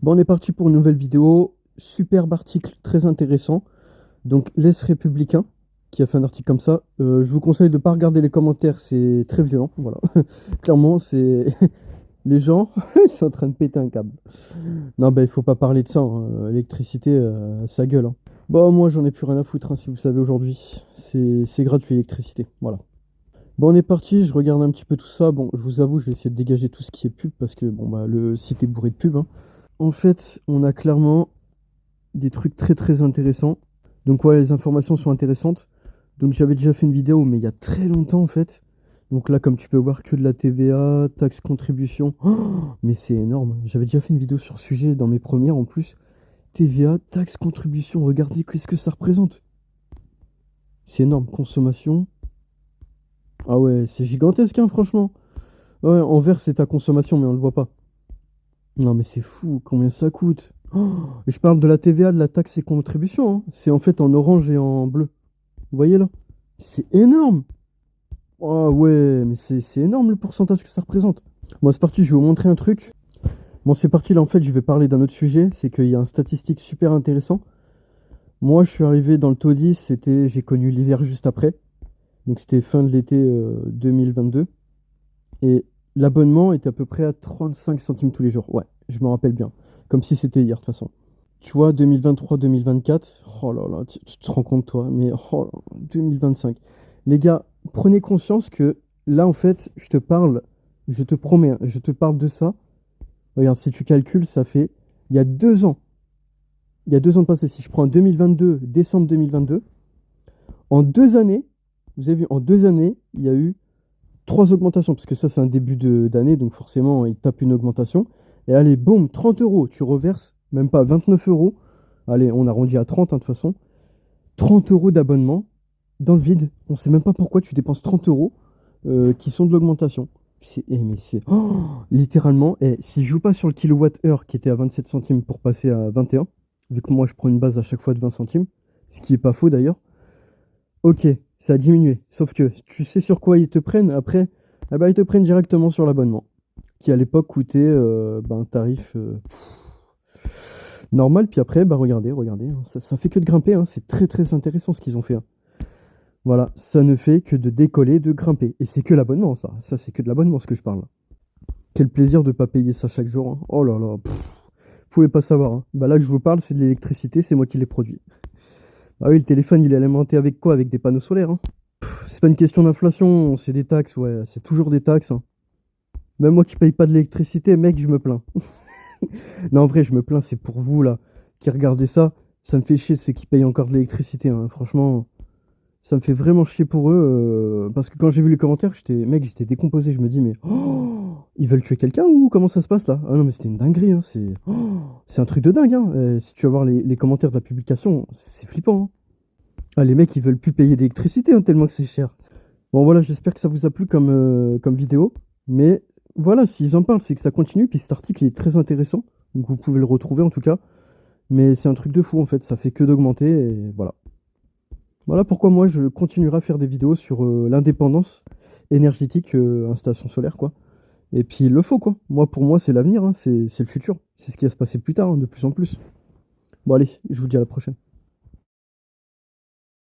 Bon, on est parti pour une nouvelle vidéo. Superbe article, très intéressant. Donc, l'Est républicain, qui a fait un article comme ça. Je vous conseille de ne pas regarder les commentaires, c'est très violent. Voilà. Clairement, c'est. Les gens, ils sont en train de péter un câble. Non, bah, il faut pas parler de ça, hein. L'électricité, ça gueule, hein. Bon, moi, j'en ai plus rien à foutre, hein, si vous savez, aujourd'hui. C'est gratuit, l'électricité. Voilà. Bon, on est parti, je regarde un petit peu tout ça. Bon, je vous avoue, je vais essayer de dégager tout ce qui est pub parce que bon, bah, le site est bourré de pub, hein. En fait, on a clairement des trucs très très intéressants. Donc ouais, les informations sont intéressantes. Donc j'avais déjà fait une vidéo, mais il y a très longtemps en fait. Donc là, comme tu peux voir, que de la TVA, taxes, contribution. Oh, mais c'est énorme. J'avais déjà fait une vidéo sur ce sujet dans mes premières en plus. TVA, taxes, contribution, regardez qu'est-ce que ça représente. C'est énorme. Consommation. Ah ouais, c'est gigantesque, hein, franchement. Ouais, en vert, c'est ta consommation, mais on le voit pas. Non, mais c'est fou, combien ça coûte. Oh, et je parle de la TVA, de la taxe et contribution, hein. C'est en fait en orange et en bleu. Vous voyez là? C'est énorme. Oh ouais, mais c'est énorme le pourcentage que ça représente. Bon, c'est parti, je vais vous montrer un truc. Bon, c'est parti, là, en fait, je vais parler d'un autre sujet. C'est qu'il y a un statistique super intéressant. Moi, je suis arrivé dans le taudis, j'ai connu l'hiver juste après. Donc, c'était fin de l'été 2022. Et l'abonnement était à peu près à 35 centimes tous les jours. Ouais, je me rappelle bien. Comme si c'était hier, de toute façon. Tu vois, 2023-2024, oh là là, tu te rends compte, toi, mais oh là, 2025. Les gars, prenez conscience que là, en fait, je te parle, je te promets, hein, je te parle de ça. Regarde, si tu calcules, ça fait, il y a 2 ans, il y a 2 ans de passé. Si je prends 2022, décembre 2022, en 2 années, vous avez vu, en 2 années, il y a eu 3 augmentations, parce que ça, c'est un début d'année, donc forcément, il tape une augmentation. Et allez, boum, 30 euros, tu reverses, même pas 29 euros. Allez, on arrondit à 30, hein, de toute façon. 30 euros d'abonnement dans le vide. On sait même pas pourquoi tu dépenses 30 euros qui sont de l'augmentation. Mais c'est littéralement. Et si je joue pas sur le kilowattheure qui était à 27 centimes pour passer à 21, vu que moi je prends une base à chaque fois de 20 centimes, ce qui est pas faux d'ailleurs, ok, ça a diminué. Sauf que tu sais sur quoi ils te prennent après? Eh ben, ils te prennent directement sur l'abonnement, qui à l'époque coûtait un tarif normal. Puis après, bah regardez, hein, ça fait que de grimper, hein. C'est très très intéressant ce qu'ils ont fait, hein. Voilà, ça ne fait que de décoller, de grimper. Et c'est que l'abonnement, ça. Ça, c'est que de l'abonnement, ce que je parle. Quel plaisir de ne pas payer ça chaque jour, hein. Oh là là, vous pouvez pas savoir, hein. Bah là que je vous parle, c'est de l'électricité, c'est moi qui l'ai produit. Ah oui, le téléphone, il est alimenté avec quoi? Avec des panneaux solaires, hein. C'est pas une question d'inflation, c'est des taxes, ouais. C'est toujours des taxes, hein. Même moi qui paye pas de l'électricité, mec, je me plains. Non, en vrai, je me plains, c'est pour vous, là, qui regardez ça. Ça me fait chier ceux qui payent encore de l'électricité, hein. Franchement. Ça me fait vraiment chier pour eux, parce que quand j'ai vu les commentaires, j'étais décomposé. Je me dis, mais ils veulent tuer quelqu'un ou comment ça se passe là? Ah non, mais c'était une dinguerie, hein. C'est un truc de dingue, hein. Si tu vas voir les commentaires de la publication, c'est flippant, hein. Ah, les mecs, ils veulent plus payer d'électricité, hein, tellement que c'est cher. Bon, voilà, j'espère que ça vous a plu comme vidéo. Mais voilà, s'ils en parlent, c'est que ça continue. Puis cet article est très intéressant. Donc vous pouvez le retrouver en tout cas. Mais c'est un truc de fou en fait, ça fait que d'augmenter et voilà. Voilà pourquoi moi je continuerai à faire des vidéos sur l'indépendance énergétique, installation solaire quoi. Et puis il le faut quoi. Moi pour moi c'est l'avenir, hein, c'est le futur. C'est ce qui va se passer plus tard, hein, de plus en plus. Bon allez, je vous dis à la prochaine.